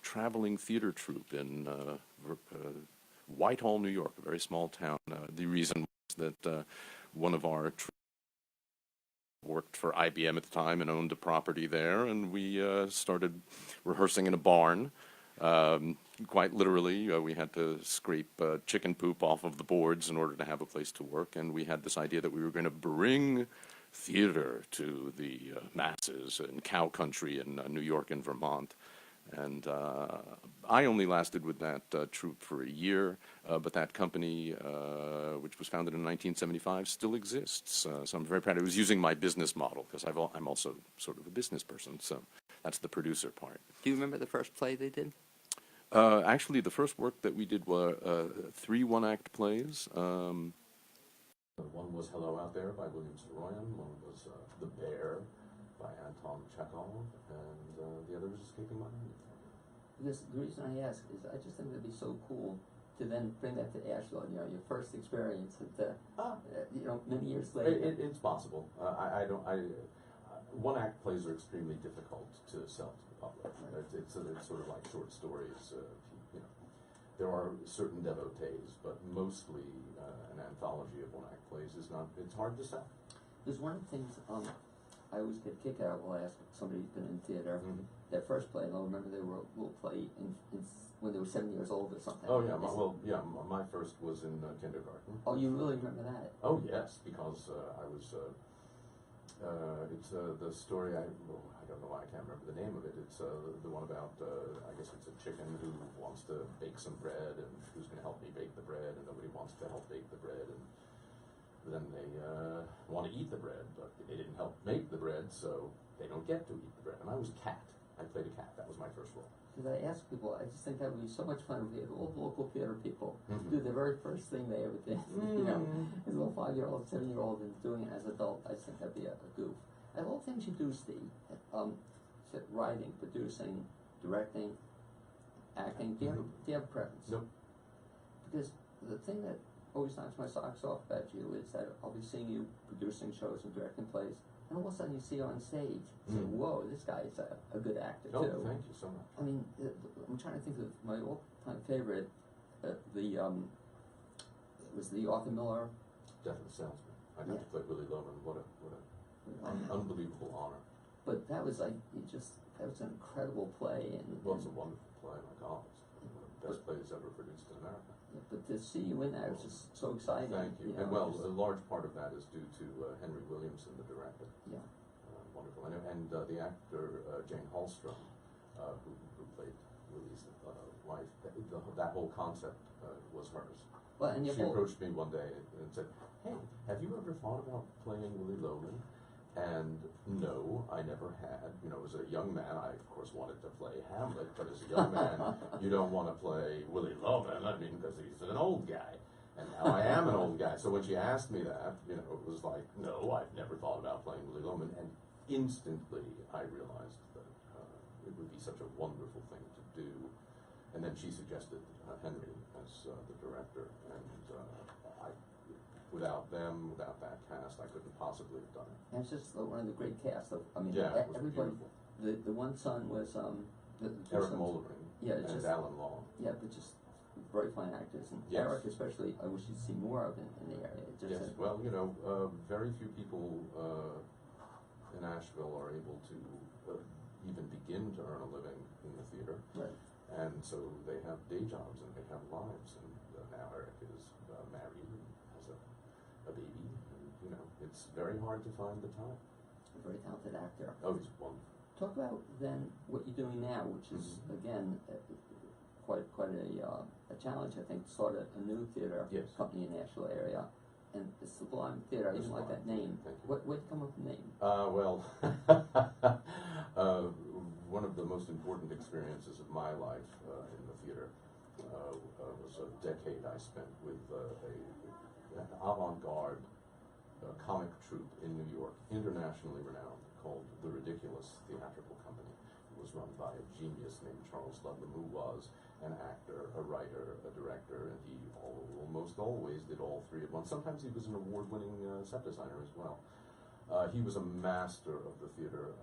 traveling theater troupe in Whitehall, New York, a very small town. The reason was that one of our worked for IBM at the time and owned a property there, and we started rehearsing in a barn. Quite literally, we had to scrape chicken poop off of the boards in order to have a place to work, and we had this idea that we were going to bring theater to the masses in cow country in New York and Vermont. And I only lasted with that troupe for a year, but that company, which was founded in 1975, still exists. So I'm very proud. It was using my business model, because I'm also sort of a business person, so that's the producer part. Do you remember the first play they did? Actually, the first work that we did were 3 one-act plays. One was Hello Out There by William Saroyan, one was The Bear by Anton Chekhov, and the other was Escaping My Mind. Because the reason I ask is I just think it'd be so cool to then bring that to Asheville, you know, your first experience at you know, many years later. It's possible. One-act plays are extremely difficult to sell to the public. Right. It's sort of like short stories. You know, there are certain devotees, but mostly an anthology of one-act plays is not. It's hard to sell. There's one of the things I always get a kick out when I ask somebody who's been in theater. Mm-hmm. Their first play, and I'll remember they were a little play when they were 7 years old or something. Oh yeah, my first was in kindergarten. Oh, you really remember that? Oh yes, because I was. It's the story. I don't know why I can't remember the name of it. It's the one about I guess it's a chicken who wants to bake some bread, and who's going to help me bake the bread, and nobody wants to help bake the bread, and then they want to eat the bread, but they didn't help make the bread, so they don't get to eat the bread. And I was a cat. I played a cat. That was my first role. Because I ask people, I just think that would be so much fun if we had all the local theater people do the very first thing they ever did. You know, as a little 5-year-old, 7-year-old, and doing it as an adult. I just think that'd be a goof. And all the things you do, Steve, writing, producing, directing, acting, do you have a preference? Nope. Because the thing that always knocks my socks off about you is that I'll be seeing you producing shows and directing plays, and all of a sudden you see you on stage and say, whoa, this guy's a good actor too. Oh, thank you so much. I mean, I'm trying to think of my all-time favorite, was the Arthur Miller. Death of the Salesman. I got to play Willie Loman. What an unbelievable honor. But that was like, that was an incredible play. And it was a wonderful play, my God. It's one of the best plays ever produced in America. But to see you in that was just so exciting. Thank you. And well, a large part of that is due to Henry Williamson, the director. Yeah. Wonderful. And the actor, Jane Hallstrom, who played Willie's wife, that whole concept was hers. Well, and she approached me one day and said, hey, have you ever thought about playing Willie Loman? And no, I never had. You know, as a young man, I of course wanted to play Hamlet, but as a young man, you don't want to play Willie Loman. I mean, because he's an old guy, and now I am an old guy. So when she asked me that, you know, it was like, no, I've never thought about playing Willie Loman. And instantly, I realized that it would be such a wonderful thing to do. And then she suggested Henry as the director, and without them, without that cast, I couldn't possibly have done it. And it's just one of the great casts of, I mean, yeah, everybody. The one son was Eric Mollering, yeah, and just, Alan Long. Yeah, but just very fine actors, and yes. Eric especially. I wish you'd see more of in the area. Just yes, well, you know, very few people in Asheville are able to even begin to earn a living in the theater, right? And so they have day jobs and they have lives, and now Eric is married and has a baby, and you know, it's very hard to find the time. A very talented actor. Oh, he's wonderful. Talk about then what you're doing now, which is again quite a challenge. I think to start a new theater company in the Asheville area, and the Sublime Theater. I didn't like that name. Where did you come up with the name? Well, one of the most important experiences of my life in the theater was a decade I spent with an avant-garde comic troupe in New York, internationally renowned, called The Ridiculous Theatrical Company. It was run by a genius named Charles Ludlam, who was an actor, a writer, a director, and he almost always did all three at once. Sometimes he was an award-winning set designer as well. He was a master of the theater.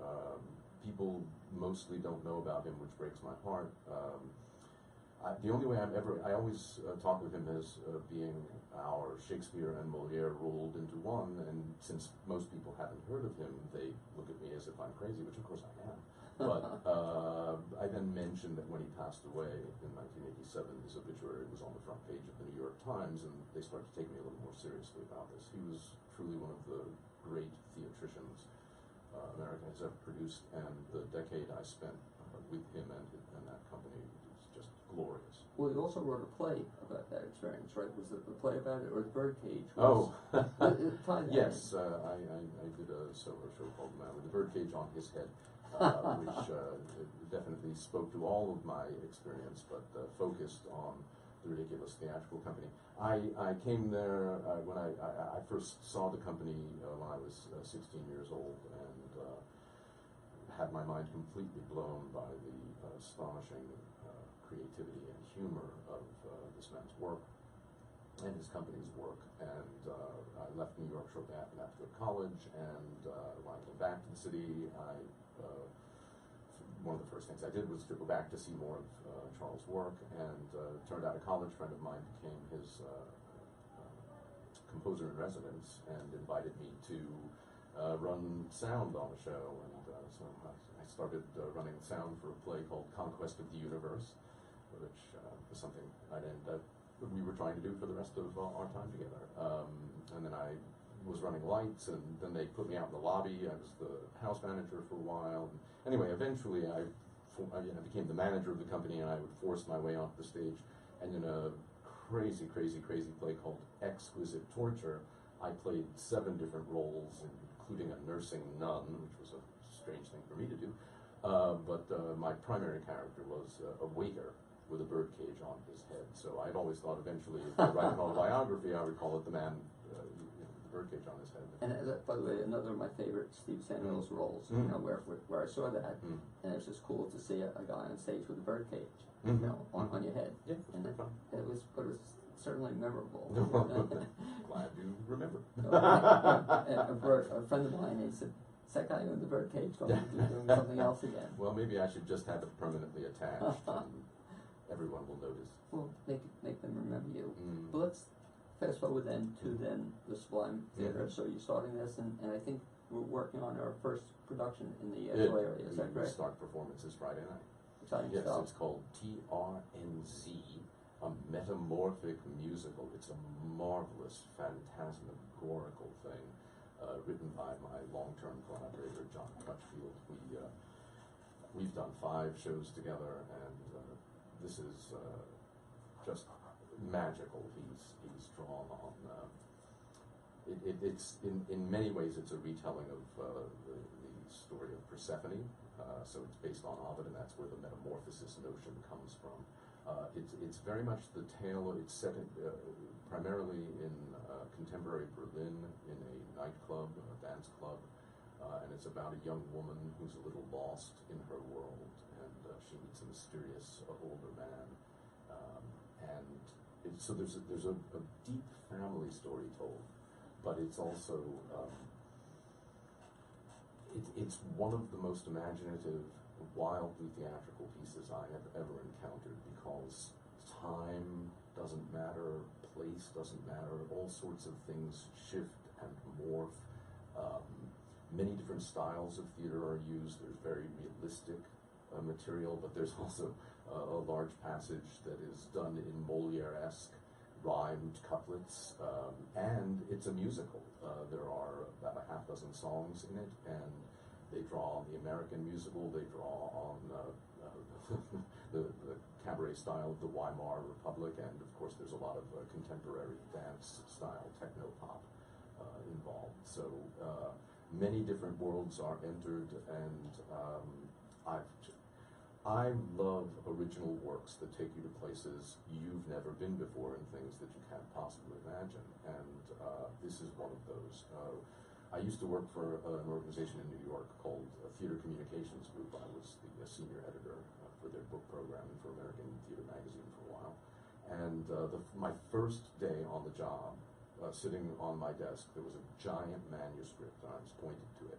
people mostly don't know about him, which breaks my heart. The only way I always talk of him as being our Shakespeare and Moliere rolled into one, and since most people haven't heard of him, they look at me as if I'm crazy, which of course I am. But I then mentioned that when he passed away in 1987, his obituary was on the front page of the New York Times, and they started to take me a little more seriously about this. He was truly one of the great theatricians America has ever produced, and the decade I spent with him and that company was just glorious. Well, you also wrote a play about that experience, right? Was it the play about it, or the Birdcage? Oh, Yes. I did a solo show called Man with the Birdcage on His Head, which definitely spoke to all of my experience, but focused on the ridiculous theatrical company. I came there when I first saw the company when I was 16 years old, and had my mind completely blown by the astonishing creativity and humor of this man's work and his company's work. And I left New York shortly after that to go to college, and when I came back to the city, one of the first things I did was to go back to see more of Charles' work, and turned out a college friend of mine became his composer in residence and invited me to run sound on the show, and so I started running sound for a play called Conquest of the Universe, which was something we were trying to do for the rest of our time together. And then I was running lights, and then they put me out in the lobby. I was the house manager for a while. And anyway, eventually I became the manager of the company, and I would force my way onto the stage. And in a crazy play called Exquisite Torture, I played 7 different roles, including a nursing nun, which was a strange thing for me to do. But my primary character was a waiter with a birdcage on his head. So I'd always thought eventually, if I write an autobiography, I would call it The Man with the Birdcage on His Head. And by the way, another of my favorite Steve Samuels roles, you know, where I saw that, and it's just cool to see a guy on stage with a birdcage, you know, on your head. Yeah, and it was certainly memorable. Glad you remember. A friend of mine, he said, "Is that guy with the birdcage going to be doing something else again?" Well, maybe I should just have it permanently attached, and everyone will notice. Well, make them remember you. But let's fast forward then to the Sublime Theater. So you're starting this, and I think we're working on our first production in the Asheville area. Is that We correct? start performances Friday night. Exciting Yes, stuff. it's called TRNZ, a metamorphic musical. It's a marvelous, phantasmagorical thing, written by my long-term collaborator, John Crutchfield. We've done 5 shows together, and this is just magical. He's drawn on. It's in many ways it's a retelling of the story of Persephone. So it's based on Ovid, and that's where the metamorphosis notion comes from. It's very much the tale. It's set primarily in contemporary Berlin, in a nightclub, a dance club, and it's about a young woman who's a little lost in her world, and she meets a mysterious older man, so there's a deep family story told, but it's also it's one of the most imaginative, wildly theatrical pieces I have ever encountered, because time doesn't matter, place doesn't matter, all sorts of things shift and morph. Many different styles of theater are used. There's very realistic material, but there's also a large passage that is done in Moliere-esque rhymed couplets, and it's a musical. There are about a half-dozen songs in it, and they draw on the American musical, they draw on the cabaret style of the Weimar Republic, and of course there's a lot of contemporary dance style techno-pop involved. So many different worlds are entered, and I love original works that take you to places you've never been before and things that you can't possibly imagine, and this is one of those. I used to work for an organization in New York called Theater Communications Group. I was the senior editor for their book program and for American Theater Magazine for a while, and my first day on the job, sitting on my desk, there was a giant manuscript, and I was pointing to it,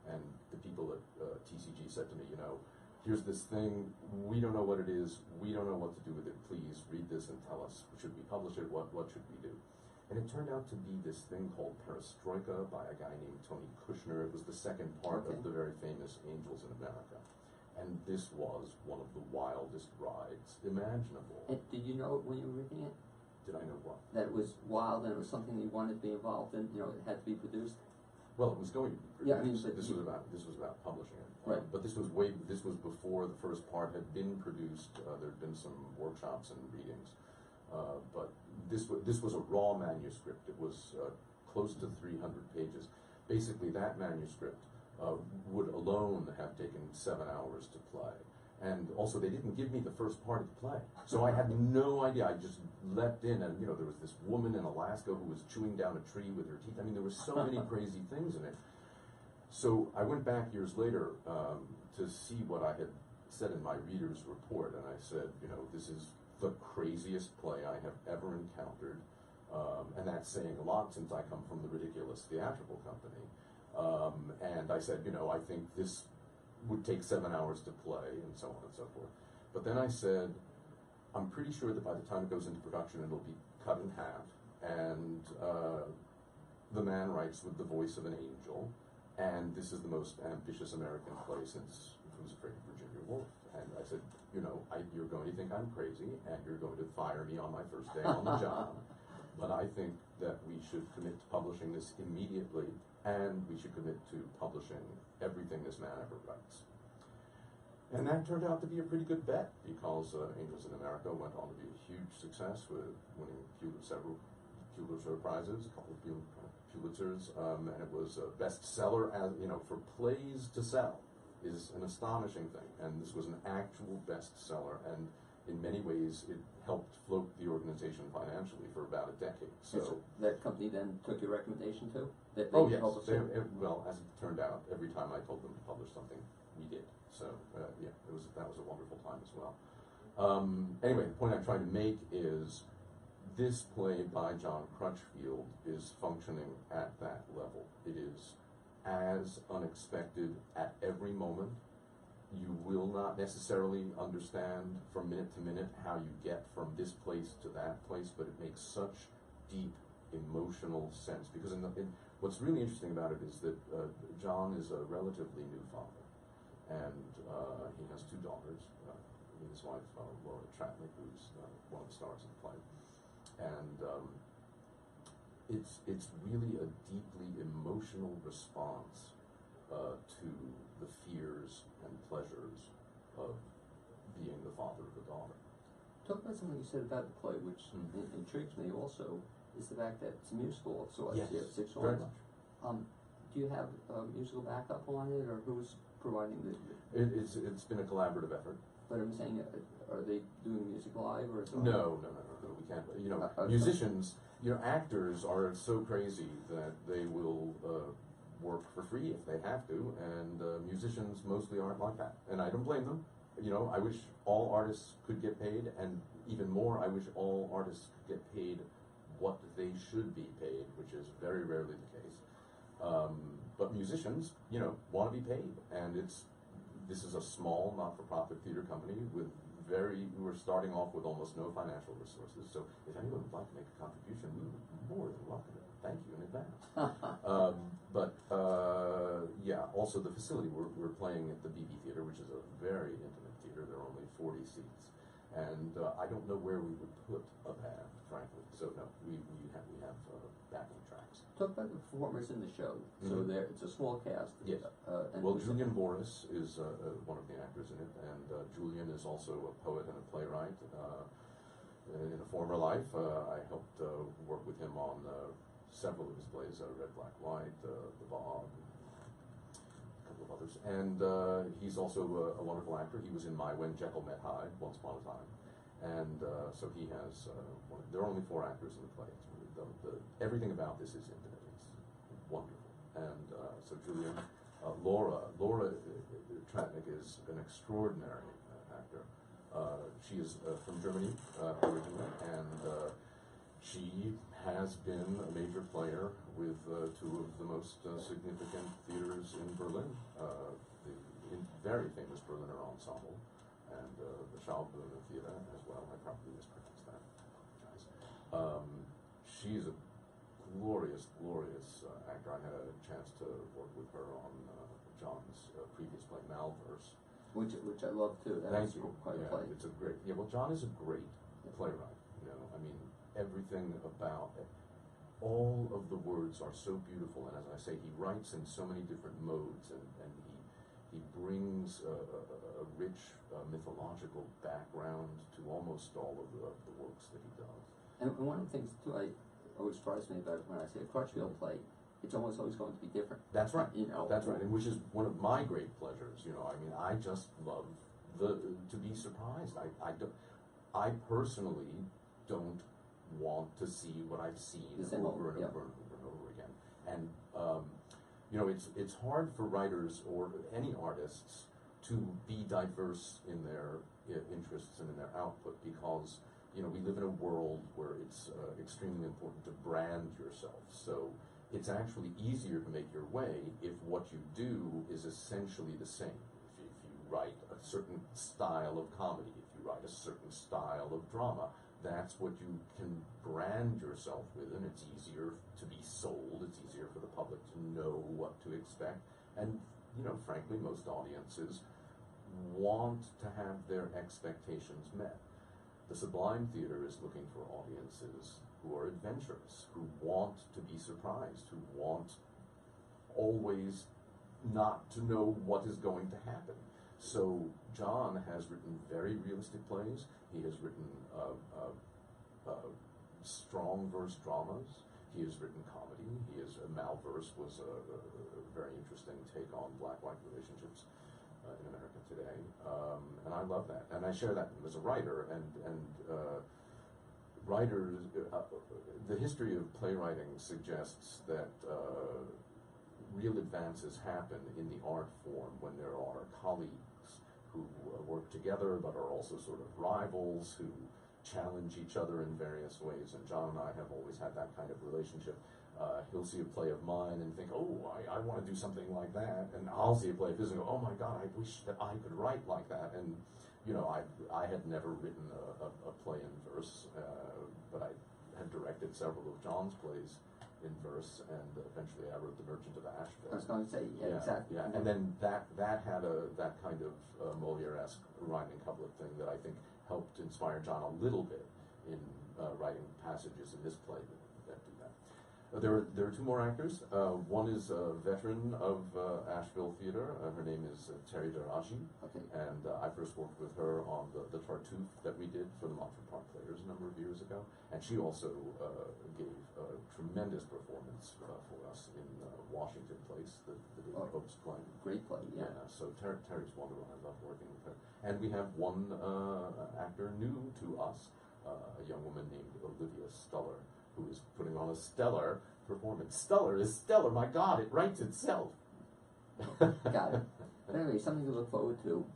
And the people at TCG said to me, you know, here's this thing, we don't know what it is, we don't know what to do with it, please read this and tell us, should we publish it, what should we do? And it turned out to be this thing called Perestroika by a guy named Tony Kushner. It was the second part of the very famous Angels in America. And this was one of the wildest rides imaginable. And did you know it when you were reading it? Did I know what? That it was wild and it was something you wanted to be involved in, you know, it had to be produced? Well, it was going to be produced. Yeah, I mean, but this was about publishing it. Right. But this was before the first part had been produced. There had been some workshops and readings. But this was a raw manuscript. It was close to 300 pages. Basically, that manuscript would alone have taken 7 hours to play. And also, they didn't give me the first part of the play. So I had no idea. I just leapt in, and, you know, there was this woman in Alaska who was chewing down a tree with her teeth. I mean, there were so many crazy things in it. So I went back years later to see what I had said in my reader's report, and I said, you know, this is the craziest play I have ever encountered. And that's saying a lot since I come from the ridiculous theatrical company. And I said, you know, I think this would take 7 hours to play, and so on and so forth. But then I said, I'm pretty sure that by the time it goes into production, it'll be cut in half, and the man writes with the voice of an angel, and this is the most ambitious American play since Who's Afraid of Virginia Woolf. And I said, you know, you're going to think I'm crazy, and you're going to fire me on my first day on the job, but I think that we should commit to publishing this immediately, and we should commit to publishing everything this man ever writes. And that turned out to be a pretty good bet, because Angels in America went on to be a huge success with winning several Pulitzer Prizes, a couple of Pulitzers, and it was a bestseller, as you know, for plays to sell is an astonishing thing. And this was an actual bestseller, and in many ways it helped float the organization financially for about a decade. So that company then took your recommendation too? Oh yes, well, as it turned out, every time I told them to publish something, we did. So yeah, that was a wonderful time as well. Anyway, the point I'm trying to make is this play by John Crutchfield is functioning at that level. It is as unexpected at every moment. You will not necessarily understand from minute to minute how you get from this place to that place, but it makes such deep emotional sense. Because what's really interesting about it is that John is a relatively new father, and he has 2 daughters, his wife Laura Tratnick, who's one of the stars of the play, and it's really a deeply emotional response to the fears and pleasures of being the father of a daughter. Talk about something you said about the play, which intrigues me also, is the fact that it's a musical of sorts. Yes, You have 6 very songs. much. Do you have musical backup on it, or who's providing the? It's been a collaborative effort. But I'm saying, are they doing music live, or is it? No, we can't. You know, musicians, you know, actors are so crazy that they will work for free if they have to, and musicians mostly aren't like that. And I don't blame them. You know, I wish all artists could get paid, and even more, I wish all artists could get paid what they should be paid, which is very rarely the case. But musicians, you know, want to be paid, and this is a small, not-for-profit theater company who are starting off with almost no financial resources. So if anyone would like to make a contribution, we would be more than welcome to. Thank you in advance. Yeah, also the facility, we're playing at the BB Theater, which is a very intimate theater. There are only 40 seats. And I don't know where we would put a band, frankly. So no, we have backing tracks. Talk about the performers in the show. So it's a small cast. Yes. Well, Julian Boris is one of the actors in it, and Julian is also a poet and a playwright. In a former life, I helped work with him on several of his plays, Red, Black, White, The Bog, a couple of others. And he's also a wonderful actor. He was in My When Jekyll Met Hyde, Once Upon a Time. And so he has, there are only 4 actors in the play. It's really everything about this is intimate. It's wonderful. And so Julian, Laura Tratnick is an extraordinary actor. She is from Germany originally, and She has been a major player with two of the most significant theaters in Berlin, the very famous Berliner Ensemble and the Schaubühne Theater as well. I probably mispronounced that. I apologize. She's a glorious, glorious actor. I had a chance to work with her on John's previous play, Malverse. Which I love too. That's quite a play. It's a great. Yeah, well, John is a great playwright. You know, I mean, everything about it. All of the words are so beautiful, and as I say, he writes in so many different modes, and he brings a rich mythological background to almost all of the works that he does. And one of the things too, always strikes me about when I say a Crutchfield play, it's almost always going to be different. That's right. You know, that's right, and which is one of my great pleasures. You know, I mean, I just love to be surprised. I personally don't want to see what I've seen over and over and over again. And you know, it's hard for writers or any artists to be diverse in their interests and in their output, because you know, we live in a world where it's extremely important to brand yourself. So it's actually easier to make your way if what you do is essentially the same. If you write a certain style of comedy, if you write a certain style of drama, that's what you can brand yourself with, and it's easier to be sold, it's easier for the public to know what to expect. And, you know, frankly, most audiences want to have their expectations met. The Sublime Theater is looking for audiences who are adventurous, who want to be surprised, who want always not to know what is going to happen. So John has written very realistic plays. He has written strong verse dramas. He has written comedy. Malverse was a very interesting take on black-white relationships in America today, and I love that, and I share that as a writer. And writers, the history of playwriting suggests that real advances happen in the art form when there are colleagues who work together but are also sort of rivals who challenge each other in various ways. And John and I have always had that kind of relationship. He'll see a play of mine and think, oh, I want to do something like that. And I'll see a play of his and go, oh my God, I wish that I could write like that. And, you know, I had never written a play in verse, but I had directed several of John's plays in verse, and eventually I wrote The Merchant of Asheville. I was going to say, yeah, exactly. Yeah, and then that had that kind of Moliere-esque rhyming couplet thing that I think helped inspire John a little bit in writing passages in his play that do that. There are two more actors. One is a veteran of Asheville Theater. Her name is Terry Daraji. Okay. And I first worked with her on the Tartuffe that we did for the Montfort Park Players a number of years ago. And she also gave a tremendous performance for us in Washington Place, the David Pope's play. Great play, yeah. So Terry's wonderful. I love working with her. And we have one actor new to us, a young woman named Olivia Stuller, who is putting on a stellar performance. Stellar is stellar, my God, it writes itself. Got it. But anyway, something to look forward to.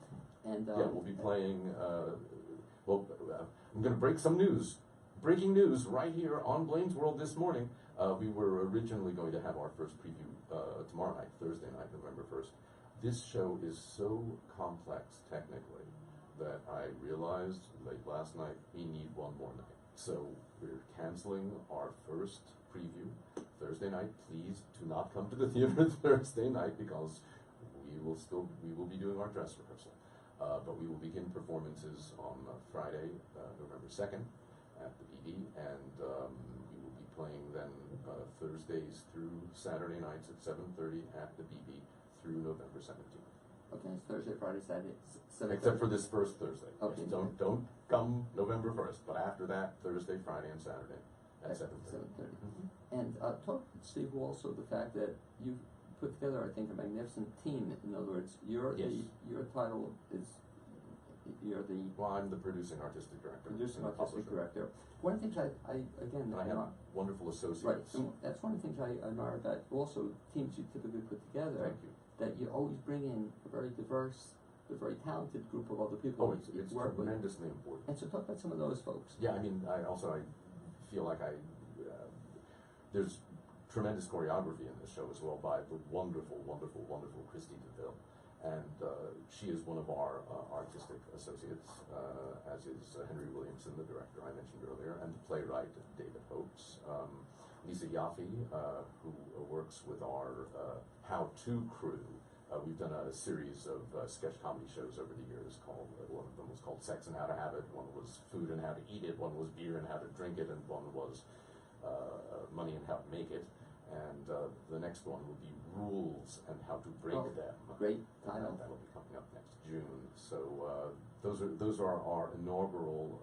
And yeah, we'll be playing, I'm going to break some news. Breaking news right here on Blaine's World this morning. We were originally going to have our first preview tomorrow night, Thursday night, November 1st. This show is so complex technically that I realized late last night we need one more night. So we're canceling our first preview Thursday night. Please do not come to the theater Thursday night, because we will be doing our dress rehearsal. But we will begin performances on Friday, November 2nd at the BB, and we will be playing then Thursdays through Saturday nights at 7:30 at the BB through November 17th. Okay, it's Thursday, Friday, Saturday, 7:30. Except for this first Thursday. Okay. Yes, don't come November 1st, but after that, Thursday, Friday, and Saturday at 7:30. 7:30. Mm-hmm. And talk, Steve, also the fact that you've put together, I think, a magnificent team. In other words, your title is Well, I'm the producing artistic director. artistic director. One of the things I again, and I have wonderful associates. Right, and that's one of the things I admire about also teams you typically put together. Thank you. That you always bring in a very diverse, a very talented group of other people. Oh, it's work with. tremendously important. And so talk about some of those folks. Yeah, I mean, I feel like there's tremendous choreography in this show as well by the wonderful, wonderful, wonderful Christy DeVille. And she is one of our artistic associates, as is Henry Williamson, the director I mentioned earlier, and the playwright David Hopes. Lisa Yaffe, who works with our how-to crew. We've done a series of sketch comedy shows over the years called, one of them was called Sex and How to Have It, one was Food and How to Eat It, one was Beer and How to Drink It, and one was Money and How to Make It. And the next one will be Rules and How to Break Them. Great title. That'll be coming up next June. So those are our inaugural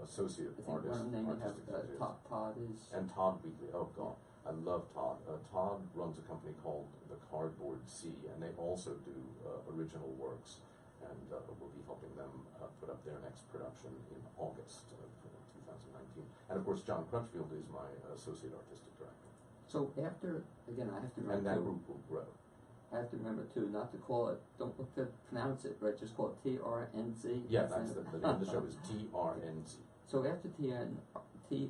associate I think artists. one of them you artistic have executives. Todd is. And Todd Wheatley. Oh God, I love Todd. Todd runs a company called The Cardboard Sea, and they also do original works. And we'll be helping them put up their next production in August of 2019. And of course, John Crutchfield is my associate artistic director. So after, again, I have to remember And that too, group will grow. I have to remember too, not to call it, don't look to pronounce it, right? Just call it TRNZ. Yeah, that's the name of the show is TRNZ. So after TRNZ,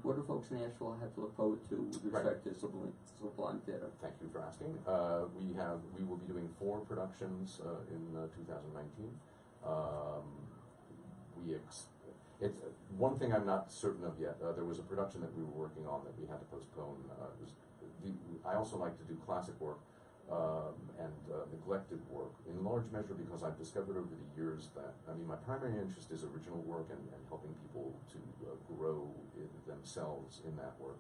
what do folks in Nashville have to look forward to with respect to Sublime Theater? Thank you for asking. We will be doing 4 productions in 2019. It's one thing I'm not certain of yet. There was a production that we were working on that we had to postpone. I also like to do classic work and neglected work, in large measure because I've discovered over the years that, my primary interest is original work and helping people to grow themselves in that work.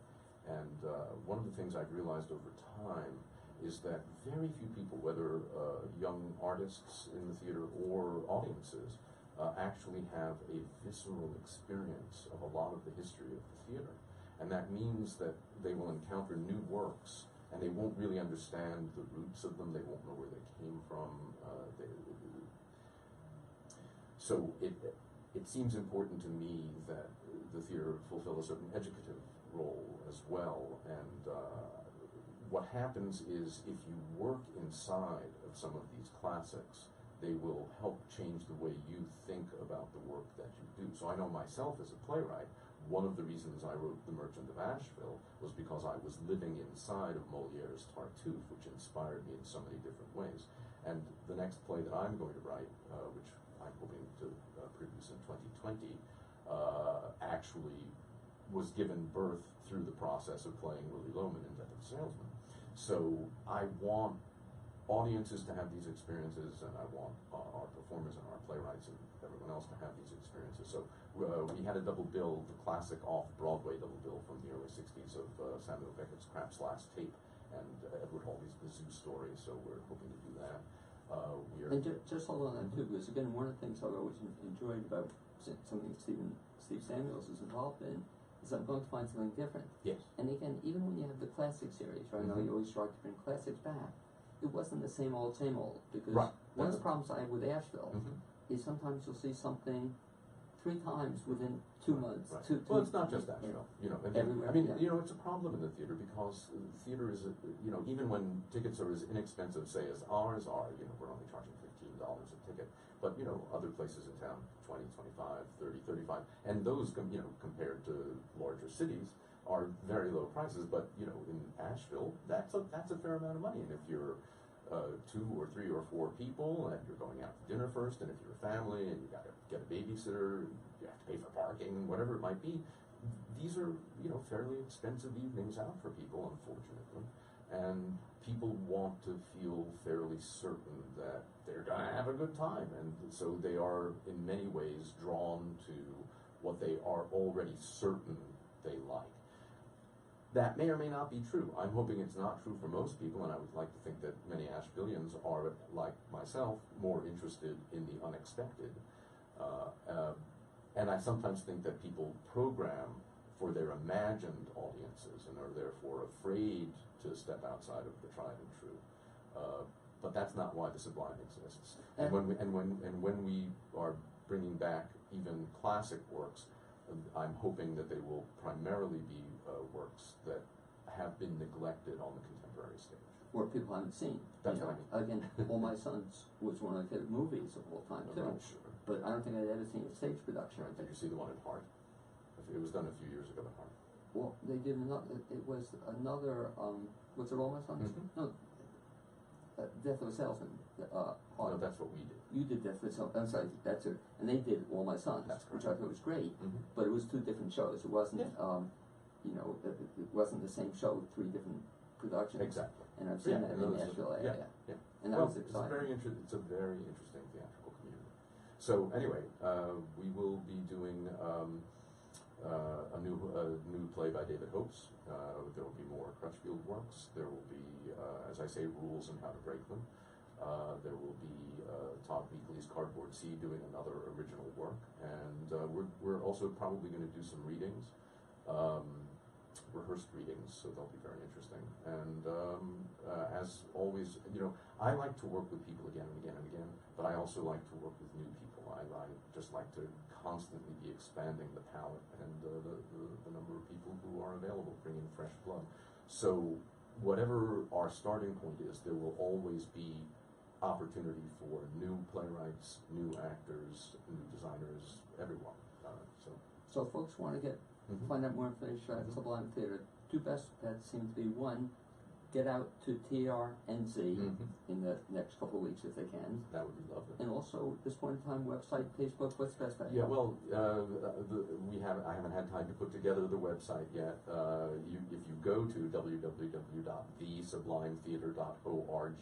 And one of the things I've realized over time is that very few people, whether young artists in the theater or audiences, actually have a visceral experience of a lot of the history of the theater. And that means that they will encounter new works and they won't really understand the roots of them, they won't know where they came from. So it seems important to me that the theater fulfill a certain educative role as well. And what happens is if you work inside of some of these classics, they will help change the way you think about the work that you do. So I know myself as a playwright, one of the reasons I wrote The Merchant of Asheville was because I was living inside of Moliere's Tartuffe, which inspired me in so many different ways. And the next play that I'm going to write, which I'm hoping to produce in 2020, actually was given birth through the process of playing Willy Loman in Death of a Salesman. So I want audiences to have these experiences, and I want our performers and our playwrights and everyone else to have these experiences. So we had a double bill, the classic off-Broadway double bill from the early 60s of Samuel Beckett's Cramp's Last Tape and Edward Hawley's The Zoo Story, so we're hoping to do that. And just hold on that too, because again, one of the things I've always enjoyed about something Steve Samuels is involved in is I'm going to find something different. Yes. And again, even when you have the classic series, right, I know you always try to bring classics back, it wasn't the same old, because one of the problems I have with Asheville is sometimes you'll see something 3 times within 2 months. Right. Well, it's not just Asheville. Everywhere. It's a problem in the theater because theater is, even when tickets are as inexpensive, say, as ours are, we're only charging $15 a ticket. But, other places in town, 20, 25, 30, 35. And those, compared to larger cities, are very low prices, but in Asheville, that's a fair amount of money. And if you're 2 or 3 or 4 people, and you're going out to dinner first, and if you're a family, and you got to get a babysitter, you have to pay for parking, whatever it might be, these are fairly expensive evenings out for people, unfortunately. And people want to feel fairly certain that they're going to have a good time, and so they are in many ways drawn to what they are already certain they like. That may or may not be true. I'm hoping it's not true for most people, and I would like to think that many Ashevilleans are, like myself, more interested in the unexpected. And I sometimes think that people program for their imagined audiences and are therefore afraid to step outside of the tried and true. But that's not why the Sublime exists. And when we are bringing back even classic works, I'm hoping that they will primarily be works that have been neglected on the contemporary stage. Or people haven't seen. That's right. Again, All My Sons was one of my favorite movies of all time, too. I'm not sure. But I don't think I'd ever seen a stage production. Did you see the one in Heart? It was done a few years ago at Harvard. Well, they did another, it was another, was it All My Sons? Mhm. No, Death of a Salesman, No, Harvard. that's what we did. You did Death of a Salesman, I'm sorry, that's it, and they did All My Sons, That's which I correct. thought was great, Mhm. but it was two different shows, it wasn't, Yeah. you know, it wasn't the same show, three different productions. Exactly. And I've seen Yeah, that in no, the it's a- Nashville yeah, area. yeah. And that Well, was it's exciting. a very interesting theatrical community. So anyway, we will be doing a new play by David Hopes. There will be more Crutchfield works. There will be, as I say, rules and how to break them. There will be Todd Beakley's Cardboard Sea doing another original work, and we're also probably going to do some readings. Rehearsed readings, so they'll be very interesting. And as always, you know, I like to work with people again and again and again, but I also like to work with new people. I just like to constantly be expanding the palette and the number of people who are available, bringing fresh blood. So whatever our starting point is, there will always be opportunity for new playwrights, new actors, new designers, everyone. So if folks want to Mhm. find out more information at Mhm. Sublime Theater, two best bets seem to be, one, get out to TRNZ Mhm. in the next couple of weeks if they can. That would be lovely. And also, at this point in time, website, Facebook, what's the best bet? Yeah, well, I haven't had time to put together the website yet. If you go to www.thesublimetheater.org,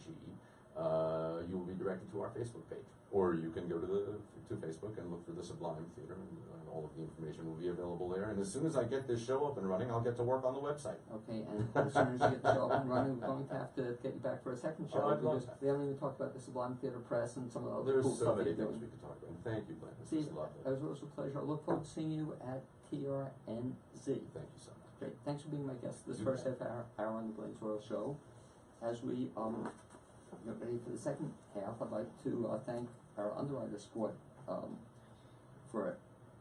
you will be directed to our Facebook page. Or you can go to Facebook and look for the Sublime Theater, and all of the information will be available there. And as soon as I get this show up and running, I'll get to work on the website. Okay, and as soon as you get the show up and running, we're going to have to get you back for a second show. Oh, I'd love because that. we haven't even talked about the Sublime Theater Press and some of the other There's cool so stuff many you're things doing. we could talk about. And thank you, Glenn. This Steve, is lovely. it was also a pleasure. I look forward to seeing you at TRNZ. Thank you so much. Great. Thanks for being my guest this You first bet. half hour on the Blaine's World Show. As we get ready for the second half, I'd like to thank our underwriter squad for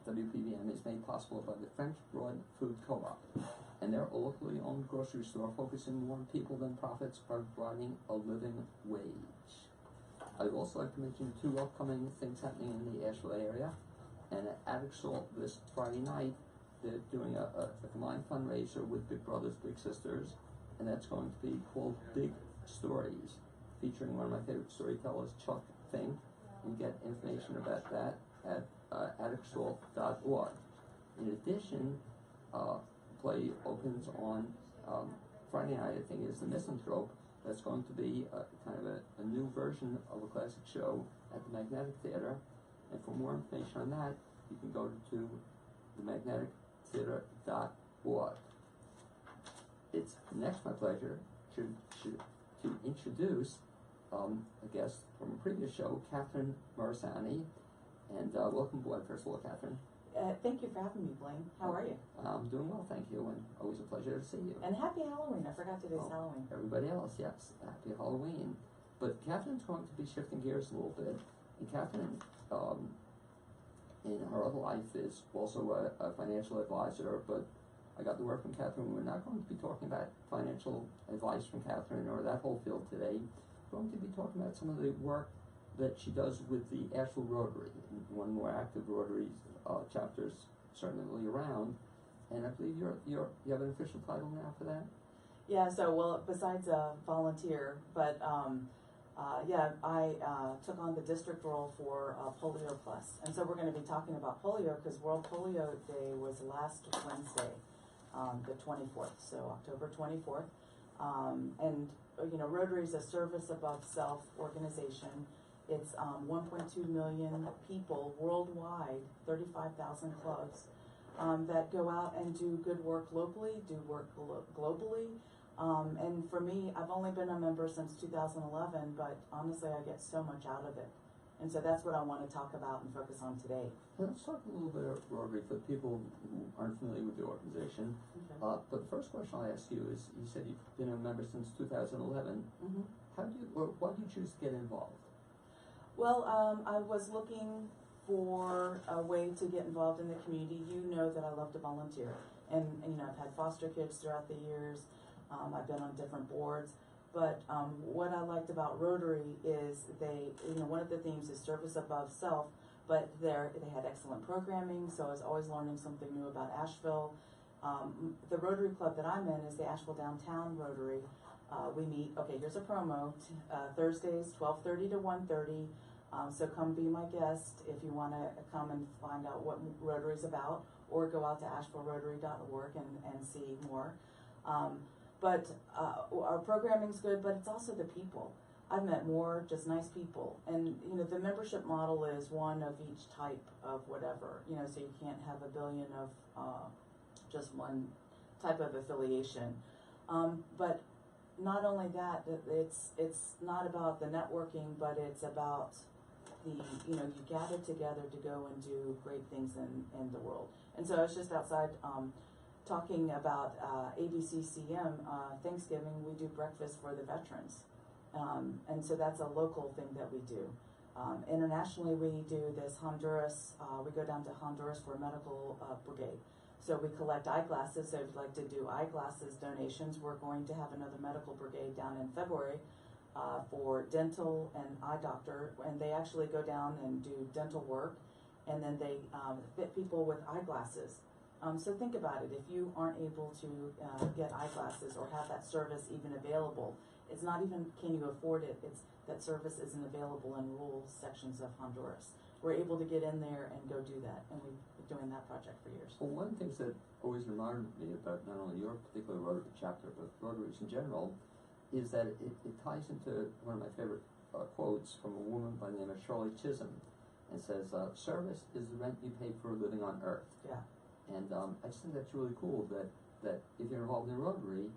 WPVM. It's made possible by the French Broad Food Co-op, and they're a locally owned grocery store focusing more on people than profits by providing a living wage. I'd also like to mention two upcoming things happening in the Asheville area. And at Attic Salt this Friday night, they're doing a combined fundraiser with Big Brothers Big Sisters, and that's going to be called Big Stories, featuring one of my favorite storytellers, Chuck Fink. You can get information about that at atticsalt.org. In addition, play opens on Friday night, I think, is The Misanthrope. That's going to be kind of a new version of a classic show at the Magnetic Theater. And for more information on that, you can go to themagnetictheater.org. It's next my pleasure to introduce a guest from a previous show, Katherine Morosani. And welcome aboard, first of all, Katherine. Thank you for having me, Blaine. How are you? I'm doing well, thank you, and always a pleasure to see you. And happy Halloween. I forgot today's Halloween. Everybody else, yes, happy Halloween. But Katherine's going to be shifting gears a little bit. And Katherine, in her other life, is also a financial advisor, but I got the word from Katherine, we're not going to be talking about financial advice from Katherine or that whole field today. We're going to be talking about some of the work that she does with the Asheville Rotary, one more active Rotary chapters certainly around. And I believe you have an official title now for that? Yeah, so, well, besides a volunteer, but I took on the district role for Polio Plus. And so we're going to be talking about polio because World Polio Day was last Wednesday, the 24th, so October 24th. And, you know, Rotary is a service above self organization. It's 1.2 million people worldwide, 35,000 clubs that go out and do good work locally, do work globally. And for me, I've only been a member since 2011, but honestly, I get so much out of it. And so that's what I want to talk about and focus on today. Let's talk a little bit about Rotary for people who aren't familiar with the organization. Okay. But the first question I'll ask you is, you said you've been a member since 2011. Mm-hmm. Why did you choose to get involved? Well, I was looking for a way to get involved in the community. You know that I love to volunteer. And you know, I've had foster kids throughout the years. I've been on different boards. But what I liked about Rotary is one of the themes is service above self, but they had excellent programming, so I was always learning something new about Asheville. The Rotary Club that I'm in is the Asheville Downtown Rotary. We meet, okay, here's a promo, Thursdays, 12:30 to 1:30. So come be my guest if you want to come and find out what Rotary's about, or go out to asheville.rotary.org and see more. But our programming's good, but it's also the people. I've met more just nice people, and you know the membership model is one of each type of whatever, you know, so you can't have a billion of just one type of affiliation. But not only that, it's not about the networking, but it's about the, you know, you gather together to go and do great things in the world. And so I was just outside talking about ABCCM, Thanksgiving, we do breakfast for the veterans. And so that's a local thing that we do. Internationally, we do this Honduras, we go down to Honduras for a medical brigade. So we collect eyeglasses, so if you'd like to do eyeglasses donations, we're going to have another medical brigade down in February for dental and eye doctor, and they actually go down and do dental work, and then they fit people with eyeglasses. So think about it, if you aren't able to get eyeglasses or have that service even available, it's not even can you afford it, it's that service isn't available in rural sections of Honduras. We're able to get in there and go do that, and we've been doing that project for years. Well, one of the things that always reminded me about not only your particular Rotary chapter, but Rotaries in general, is that it ties into one of my favorite quotes from a woman by the name of Shirley Chisholm, and says, service is the rent you pay for living on Earth. Yeah. And I just think that's really cool that if you're involved in Rotary,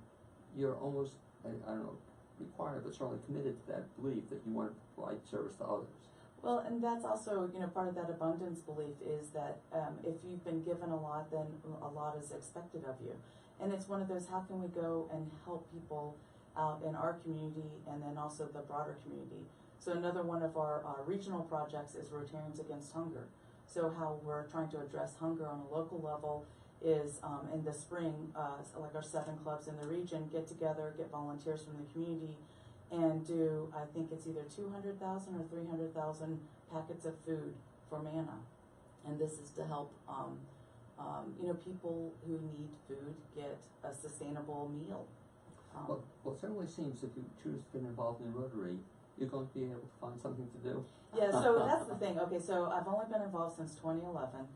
you're almost, I don't know, required, but certainly committed to that belief that you want to provide service to others. Well, and that's also, you know, part of that abundance belief is that if you've been given a lot, then a lot is expected of you. And it's one of those, how can we go and help people out in our community and then also the broader community? So another one of our regional projects is Rotarians Against Hunger. So how we're trying to address hunger on a local level is in the spring, like our 7 clubs in the region get together, get volunteers from the community, and do, I think it's either 200,000 or 300,000 packets of food for MANA. And this is to help, you know, people who need food get a sustainable meal. Well, it certainly seems if you choose to get involved in Rotary, you're going to be able to find something to do. Yeah, so that's the thing. Okay, so I've only been involved since 2011.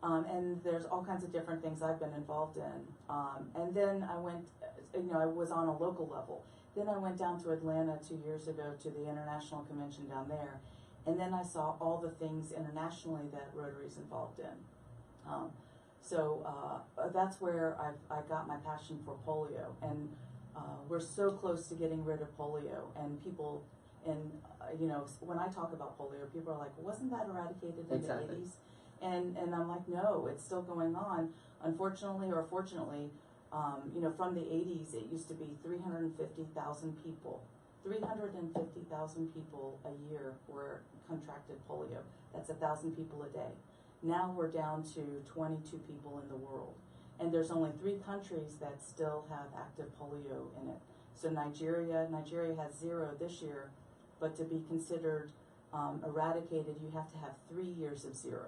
And there's all kinds of different things I've been involved in. And then I went, you know, I was on a local level. Then I went down to Atlanta 2 years ago to the international convention down there. And then I saw all the things internationally that Rotary's involved in. So that's where I got my passion for polio. And we're so close to getting rid of polio. And people, and you know, when I talk about polio, people are like, wasn't that eradicated in Exactly. the 80s? And I'm like, no, it's still going on. Unfortunately or fortunately, you know, from the 80s, it used to be 350,000 people. 350,000 people a year were contracted polio. That's 1,000 people a day. Now we're down to 22 people in the world. And there's only 3 countries that still have active polio in it. So Nigeria has 0 this year, but to be considered eradicated, you have to have 3 years of 0.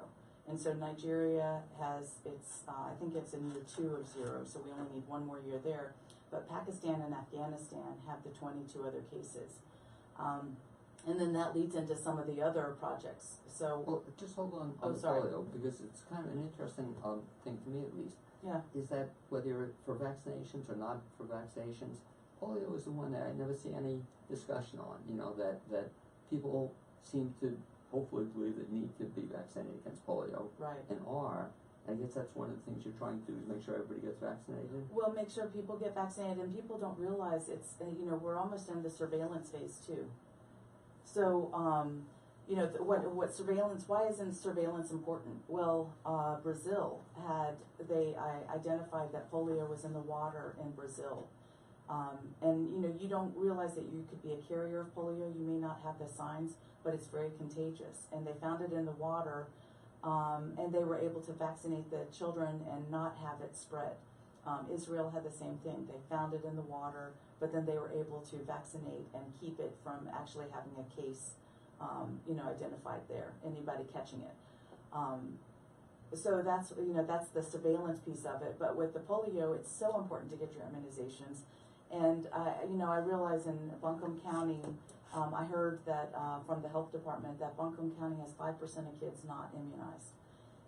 And so Nigeria has I think it's in year 2 of 0, so we only need 1 more year there. But Pakistan and Afghanistan have the 22 other cases. And then that leads into some of the other projects. So, Well, just hold on Oh, the sorry. polio, because it's kind of an interesting thing to me at least, yeah, is that whether you're for vaccinations or not for vaccinations, polio is the one that I never see any discussion on, you know, that people seem to hopefully believe that need to be vaccinated against polio right. and are. I guess that's one of the things you're trying to do is make sure everybody gets vaccinated. We'll make sure people get vaccinated, and people don't realize it's, you know, we're almost in the surveillance phase too. So, you know, what surveillance, why isn't surveillance important? Well, Brazil they identified that polio was in the water in Brazil. And, you know, you don't realize that you could be a carrier of polio. You may not have the signs, but it's very contagious. And they found it in the water, and they were able to vaccinate the children and not have it spread. Israel had the same thing. They found it in the water, but then they were able to vaccinate and keep it from actually having a case, you know, identified there, anybody catching it. So that's, that's the surveillance piece of it. But with the polio, it's so important to get your immunizations. And, I realize in Buncombe County, I heard that from the health department that Buncombe County has 5% of kids not immunized.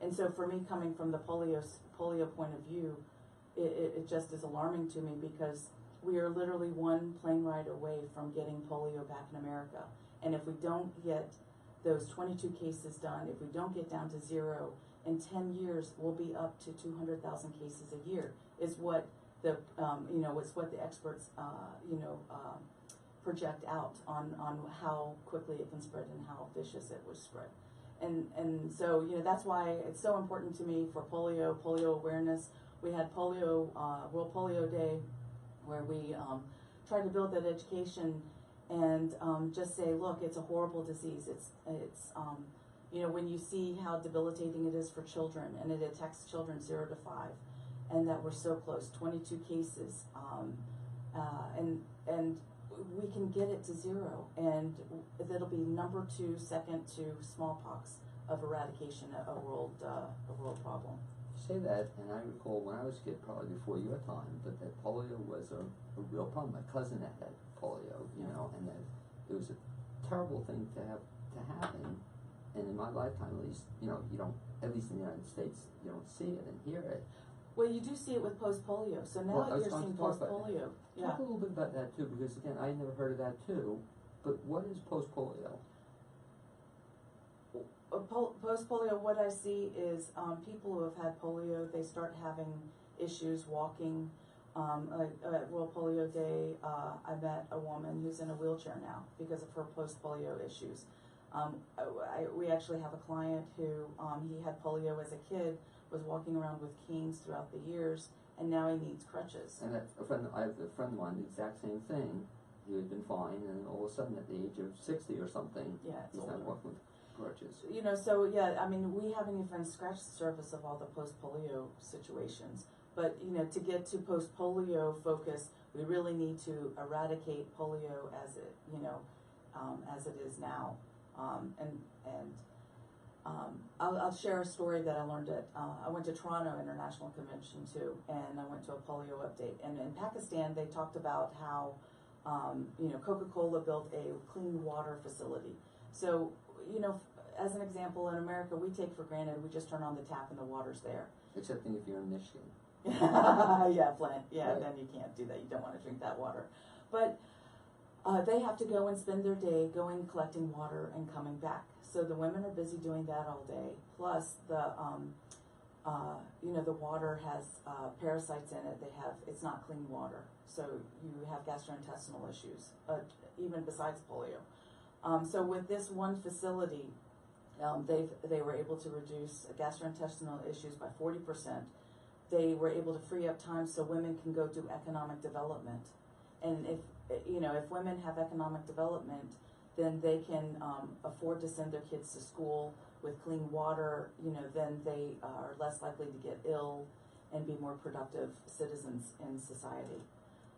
And so for me, coming from the polio point of view, it just is alarming to me, because we are literally one plane ride away from getting polio back in America. And if we don't get those 22 cases done, if we don't get down to zero, in 10 years we'll be up to 200,000 cases a year, is what the it's what the experts project out on how quickly it can spread and how vicious it would spread. And so that's why it's so important to me for polio awareness. We had World Polio Day, where we tried to build that education and just say, look, it's a horrible disease. It's when you see how debilitating it is for children, and it attacks children 0 to 5, and that we're so close, 22 cases, and we can get it to 0, and that'll be number 2, second to smallpox of eradication, a world problem. You say that, and I recall when I was a kid, probably before your time, but that polio was a real problem. My cousin had polio, and that it was a terrible thing to happen. And in my lifetime, at least, you don't, at least in the United States, you don't see it and hear it. Well, you do see it with post-polio. So now Well, you're seeing post-polio. Yeah. Talk a little bit about that too, because again, I never heard of that too. But what is post-polio? Post-polio, what I see is people who have had polio, they start having issues walking. At World Polio Day, I met a woman who's in a wheelchair now because of her post-polio issues. We actually have a client who he had polio as a kid, was walking around with canes throughout the years, and now he needs crutches. And I have a friend of mine, the exact same thing. He had been fine, and all of a sudden, at the age of 60 or something, he's now walking with crutches. So yeah, I mean, we haven't even scratched the surface of all the post-polio situations. But to get to post-polio focus, we really need to eradicate polio as it is now. I'll share a story that I learned at, I went to Toronto International Convention too, and I went to a polio update. And in Pakistan, they talked about how, Coca-Cola built a clean water facility. So, as an example, in America, we take for granted, we just turn on the tap and the water's there. Excepting if you're in Michigan. Yeah, Flint. Yeah, Right. Then you can't do that. You don't want to drink that water. But they have to go and spend their day going collecting water and coming back. So the women are busy doing that all day. Plus the water has parasites in it. It's not clean water. So you have gastrointestinal issues, even besides polio. So with this one facility, they were able to reduce gastrointestinal issues by 40%. They were able to free up time so women can go do economic development. And if women have economic development, then they can afford to send their kids to school with clean water. Then they are less likely to get ill and be more productive citizens in society.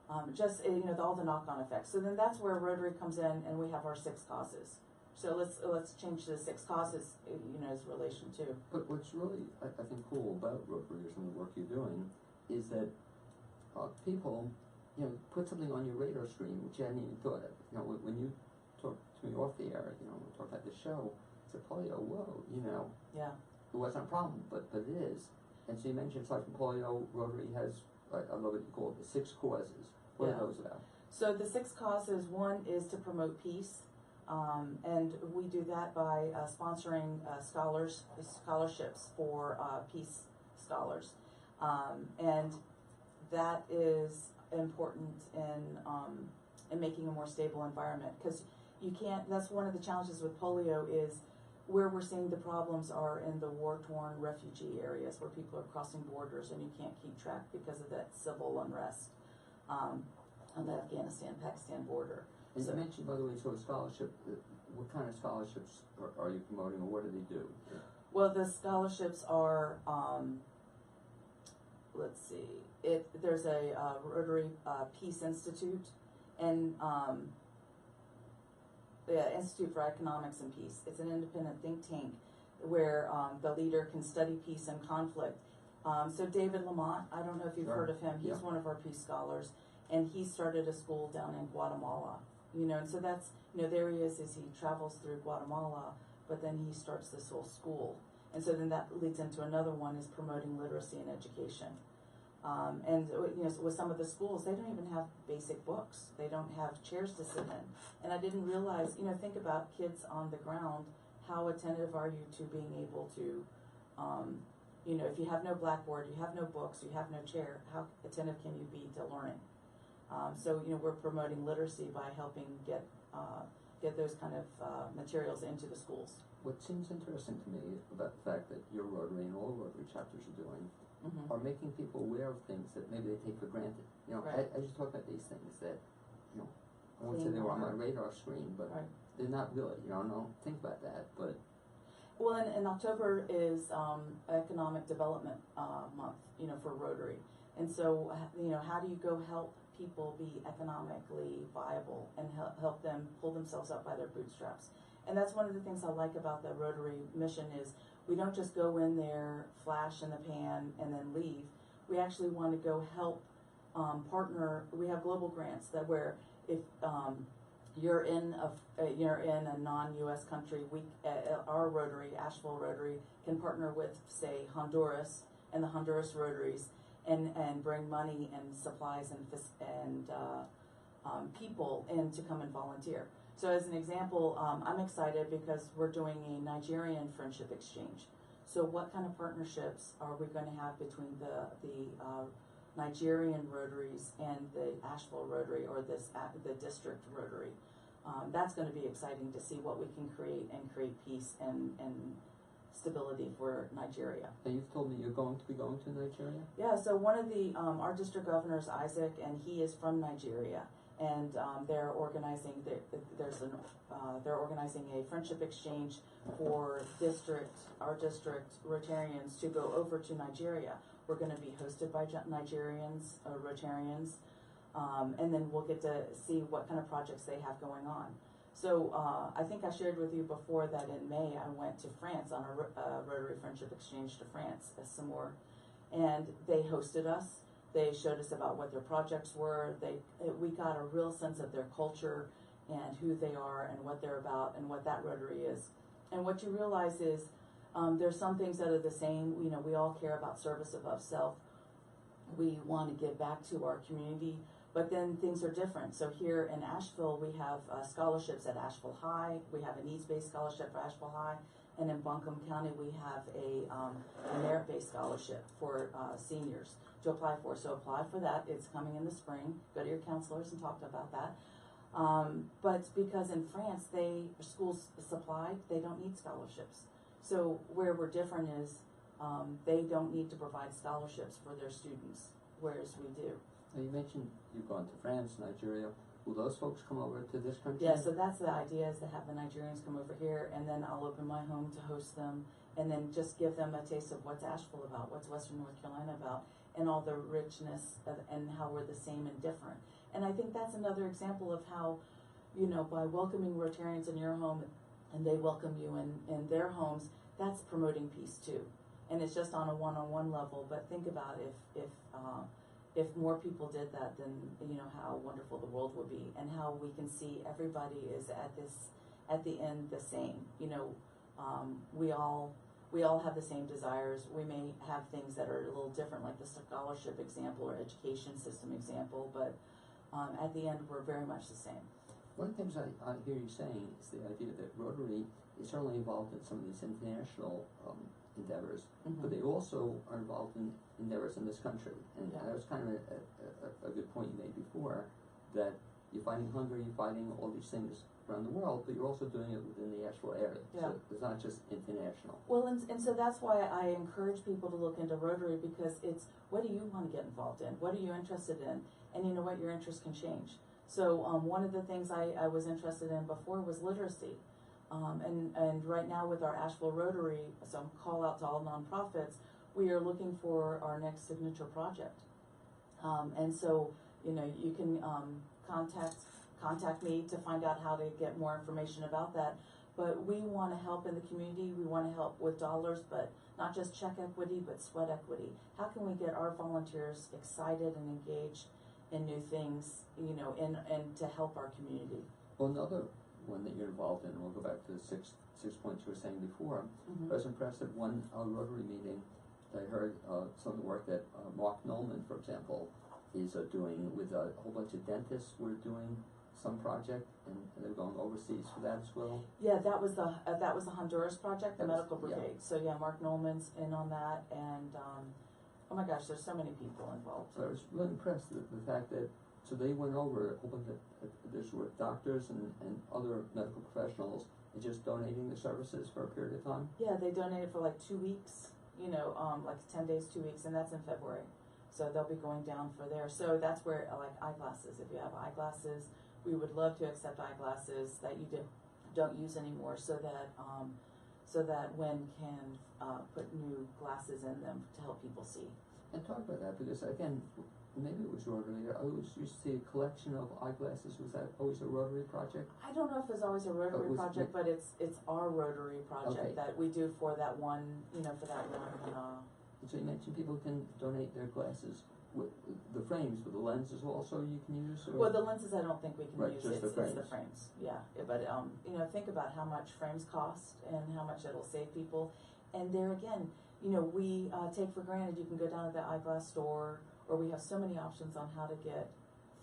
All the knock-on effects. So then that's where Rotary comes in, and we have our 6 causes. So let's change to the 6 causes, as relation to. But what's really, I think, cool about Rotary or some of the work you're doing is that people, put something on your radar screen which you hadn't even thought of. When you talk to me off the air, we talk about the show, it's a polio, whoa, Yeah. It wasn't a problem, but it is. And so you mentioned, aside from polio, Rotary has, I love what you call it, the 6 causes. What are those about? So the 6 causes, one is to promote peace. And we do that by sponsoring scholarships for peace scholars. And that is important in making a more stable environment, because you can't, that's one of the challenges with polio is where we're seeing the problems are in the war-torn refugee areas where people are crossing borders and you can't keep track because of that civil unrest on the Afghanistan-Pakistan border. And you mentioned, by the way, so a scholarship, what kind of scholarships are you promoting, or what do they do? Well, the scholarships are, let's see, there's a Rotary Peace Institute, and the Institute for Economics and Peace. It's an independent think tank where the leader can study peace and conflict. So David Lamont, I don't know if you've Sure. heard of him. He's Yeah. one of our peace scholars, and he started a school down in Guatemala. And so that's, there he is he travels through Guatemala, but then he starts this whole school. And so then that leads into another one, is promoting literacy and education. And with some of the schools, they don't even have basic books. They don't have chairs to sit in. And I didn't realize, think about kids on the ground. How attentive are you to being able to, if you have no blackboard, you have no books, you have no chair, how attentive can you be to learning? So we're promoting literacy by helping get those kind of materials into the schools. What seems interesting to me about the fact that your Rotary and all Rotary chapters are doing Mm-hmm. are making people aware of things that maybe they take for granted. Right. As you talk about these things that, I won't say they were on my radar screen, but Right. they're not really. I don't think about that, but Well, and October is Economic Development Month, for Rotary. And so, how do you go help people be economically viable and help them pull themselves up by their bootstraps? And that's one of the things I like about the Rotary mission is we don't just go in there, flash in the pan, and then leave. We actually want to go help partner. We have global grants that where if you're in a non-U.S. country, our Rotary, Asheville Rotary, can partner with, say, Honduras and the Honduras Rotaries, and bring money and supplies and people in to come and volunteer. So as an example, I'm excited because we're doing a Nigerian friendship exchange. So what kind of partnerships are we going to have between the Nigerian Rotaries and the Asheville Rotary, or the district Rotary? That's going to be exciting to see what we can create and create peace and stability for Nigeria. now you've told me you're going to be going to Nigeria. Yeah, so one of the, our district governor is Isaac, and he is from Nigeria. And they're organizing they're organizing a friendship exchange for our district Rotarians to go over to Nigeria. We're going to be hosted by Nigerians, Rotarians, and then we'll get to see what kind of projects they have going on. So I think I shared with you before that in May I went to France on a Rotary Friendship Exchange to France, Samour, and they hosted us. They showed us about what their projects were. We got a real sense of their culture and who they are and what they're about and what that Rotary is. And what you realize is there's some things that are the same. We all care about service above self. We want to give back to our community, but then things are different. So here in Asheville, we have scholarships at Asheville High. We have a needs-based scholarship for Asheville High. And in Buncombe County, we have a merit-based scholarship for seniors to apply for. So apply for that. It's coming in the spring. Go to your counselors and talk about that. But because in France, schools supply, they don't need scholarships. So where we're different is they don't need to provide scholarships for their students, whereas we do. Now you mentioned you've gone to France, Nigeria. Will those folks come over to this country? Yeah, so that's the idea, is to have the Nigerians come over here, and then I'll open my home to host them, and then just give them a taste of what's Asheville about, what's Western North Carolina about, and all the richness and how we're the same and different. And I think that's another example of how, by welcoming Rotarians in your home, and they welcome you in their homes, that's promoting peace too. And it's just on a one-on-one level, but think about if more people did that, then how wonderful the world would be, and how we can see everybody is at the end the same. We all have the same desires. We may have things that are a little different, like the scholarship example or education system example, but at the end we're very much the same. One of the things I hear you saying is the idea that Rotary is certainly involved in some of these international endeavors, Mm-hmm. but they also are involved in endeavors in this country. And Yeah. that was kind of a good point you made before, that you're fighting hunger, you're fighting all these things around the world, but you're also doing it within the Asheville area. Yeah. So it's not just international. Well, and so that's why I encourage people to look into Rotary, because it's, what do you want to get involved in? What are you interested in? And you know what, your interests can change. So one of the things I was interested in before was literacy. And right now with our Asheville Rotary, some call out to all nonprofits, we are looking for our next signature project. And so, you can contact me to find out how to get more information about that. but we want to help in the community. We want to help with dollars, but not just check equity, but sweat equity. How can we get our volunteers excited and engaged in new things, you know, and to help our community? Well, another one that you're involved in, and we'll go back to the six points you were saying before. I was impressed at one Rotary meeting. I heard some of the work that Mark Nolan, for example, is doing with a whole bunch of dentists. We're doing some project, and they're going overseas for that as well. Yeah, that was the Honduras project, the That was- medical brigade. yeah. So yeah, Mark Nolman's in on that, and oh my gosh, there's so many people involved. So I was really impressed with the fact that, so they went over a whole bunch of additional doctors and other medical professionals and just donating their services for a period of time. Yeah, they donated for like 2 weeks, you know, like 10 days, 2 weeks, and that's in February. So they'll be going down for there. So that's where, like eyeglasses, if you have eyeglasses, we would love to accept eyeglasses that you don't use anymore, so that Wen can put new glasses in them to help people see. And talk about that, because again, maybe it was Rotary. I always used to see a collection of eyeglasses. Was that always a Rotary project? I don't know if it's always a Rotary project, but it's our Rotary project Okay. that we do for that one, you know, for that one. So you mentioned people can donate their glasses with the frames, but the lenses also you can use? Or? Well, the lenses I don't think we can Right, use. just the It's the frames. frames. Yeah, but you know, think about how much frames cost and how much it'll save people. And there again, you know, we take for granted you can go down to the eyeglass store, or we have so many options on how to get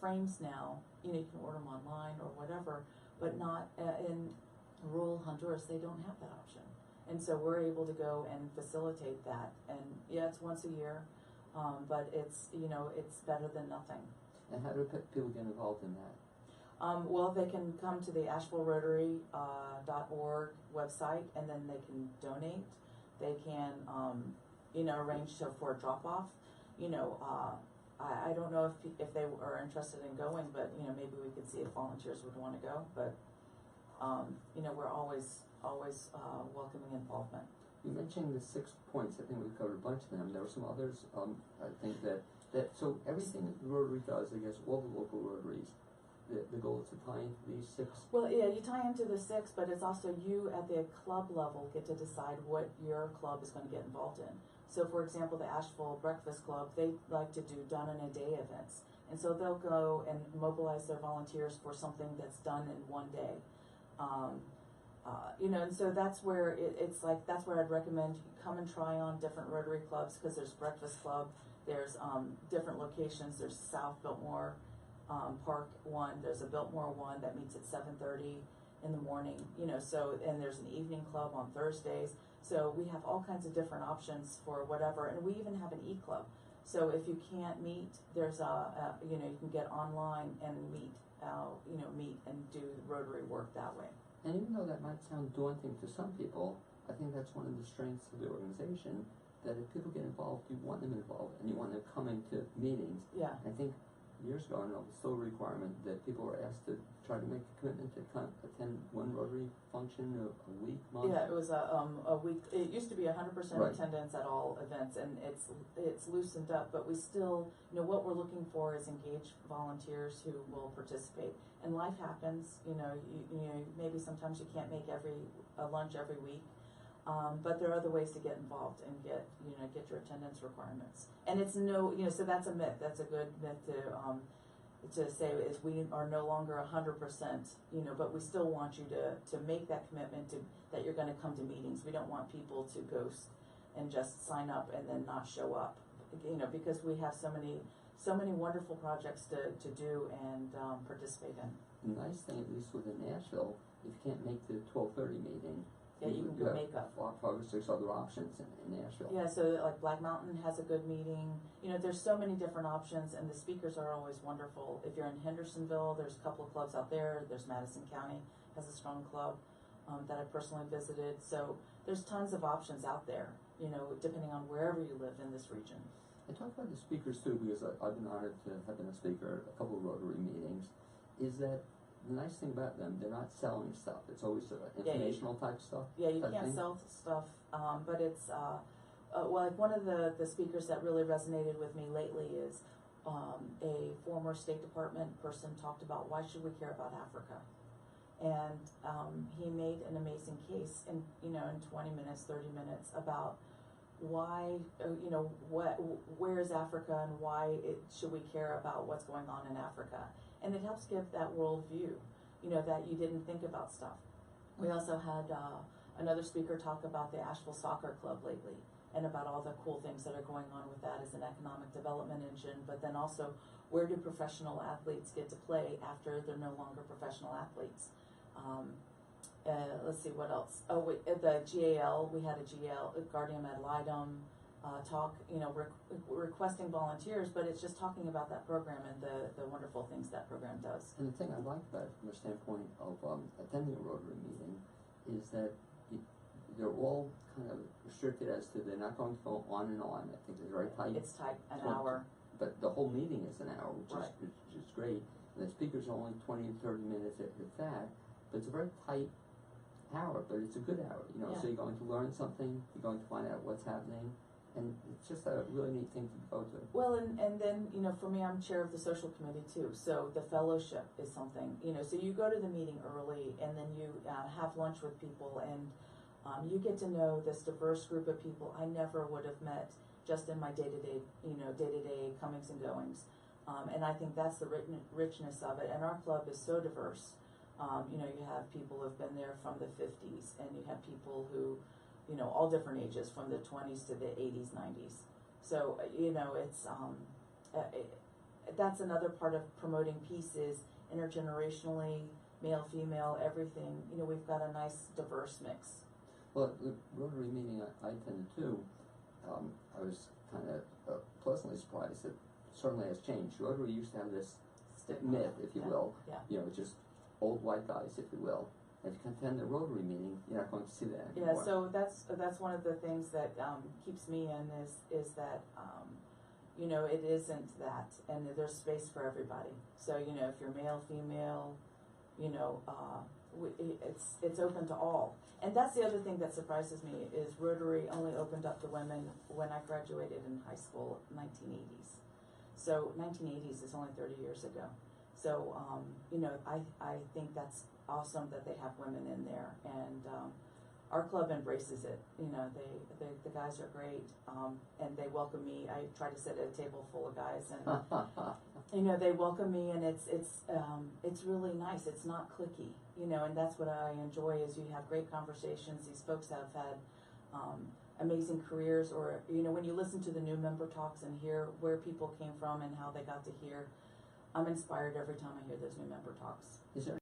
frames now. You know, you can order them online or whatever, but not in rural Honduras. They don't have that option, and so we're able to go and facilitate that. And yeah, it's once a year, but it's, you know, it's better than nothing. And how do people get involved in that? Well, they can come to the AshevilleRotary.org website, and then they can donate. They can, you know, arrange for a drop-off. You know, I don't know if they are interested in going, but, you know, maybe we could see if volunteers would want to go. But, you know, we're always welcoming involvement. You mentioned the 6 points. I think we covered a bunch of them. There were some others. I think that so everything the Rotary does, I guess, all the local Rotaries, the goal is to tie into these 6. Well, yeah, you tie into the 6, but it's also you at the club level get to decide what your club is going to get involved in. So, for example, the Asheville Breakfast Club, they like to do done-in-a-day events. And so they'll go and mobilize their volunteers for something that's done in one day. You know, and so that's where it's like, that's where I'd recommend you come and try on different Rotary clubs, because there's Breakfast Club, there's different locations, there's South Biltmore Park one, there's a Biltmore one that meets at 7:30 in the morning, you know, so, and there's an evening club on Thursdays. So we have all kinds of different options for whatever, and we even have an e-club. So if you can't meet, there's you know, you can get online and meet and do Rotary work that way. And even though that might sound daunting to some people, I think that's one of the strengths of the organization, that if people get involved, you want them involved, and you want them coming to meetings. Yeah. I think years ago, I know it was still a requirement that people were asked to try to make a commitment to attend one Rotary function a week, month. Yeah, it was a week. It used to be 100% Right. attendance at all events, and it's loosened up. But we still, you know, what we're looking for is engaged volunteers who will participate. And life happens. You know, you know, maybe sometimes you can't make a lunch every week, but there are other ways to get involved and get your attendance requirements. And it's so that's a myth. That's a good myth to say, is we are no longer 100%, you know, but we still want you to make that commitment that you're going to come to meetings. We don't want people to ghost and just sign up and then not show up, you know, because we have so many wonderful projects to do and participate in. The nice thing, at least within Nashville, if you can't make the 12:30 meeting, Yeah, you can go make up. 5 or 6 other options in Nashville. Yeah, so like Black Mountain has a good meeting. You know, there's so many different options, and the speakers are always wonderful. If you're in Hendersonville, there's a couple of clubs out there. There's Madison County has a strong club that I personally visited. So there's tons of options out there, you know, depending on wherever you live in this region. And talk about the speakers too, because I've been honored to have been a speaker at a couple of Rotary meetings. Is that the nice thing about them? They're not selling stuff. It's always informational type stuff. Yeah, you type can't thing. sell stuff, but it's well, like one of the speakers that really resonated with me lately is a former State Department person talked about, why should we care about Africa? and he made an amazing case in 20 minutes, 30 minutes about why where is Africa and why should we care about what's going on in Africa, and it helps give that world view, that you didn't think about stuff. We also had another speaker talk about the Asheville Soccer Club lately and about all the cool things that are going on with that as an economic development engine, but then also where do professional athletes get to play after they're no longer professional athletes. Let's see what else. Oh, the GAL, we had a GAL, Guardian Ad Litem, talk, requesting volunteers, but it's just talking about that program and the wonderful things that program does. And the thing I like about it from the standpoint of attending a Rotary meeting is that they're all kind of restricted as to they're not going to go on and on. I think it's very tight. It's tight, an 20 hour. But the whole meeting is an hour, which Right. is great. And the speakers are only 20 to 30 minutes at that. But it's a very tight hour, but it's a good hour, Yeah. So you're going to learn something, you're going to find out what's happening, and it's just a really neat thing to go to. Well, and then, for me, I'm chair of the social committee too, so the fellowship is something, so you go to the meeting early, and then you have lunch with people, and you get to know this diverse group of people I never would have met just in my day-to-day, day-to-day comings and goings. And I think that's the richness of it, and our club is so diverse. You have people who have been there from the 50s, and you have people who, all different ages, from the 20s to the 80s, 90s. So, it's, that's another part of promoting peace is intergenerationally, male, female, everything. We've got a nice, diverse mix. Well, the Rotary meeting I attended too, I was kind of pleasantly surprised that certainly has changed. Rotary used to have this myth, if you will, just old white guys, if you will. If you attend the Rotary meeting, you're not going to see that anymore. Yeah, so that's one of the things that keeps me in is that it isn't that, and there's space for everybody. So if you're male, female, it's open to all. And that's the other thing that surprises me is Rotary only opened up to women when I graduated in high school, 1980s. So 1980s is only 30 years ago. So I think that's awesome that they have women in there, and our club embraces it. The guys are great, and they welcome me. I try to sit at a table full of guys, and they welcome me, and it's really nice. It's not cliquey, and that's what I enjoy. Is you have great conversations. These folks have had amazing careers, or when you listen to the new member talks and hear where people came from and how they got to here, I'm inspired every time I hear those new member talks. Is there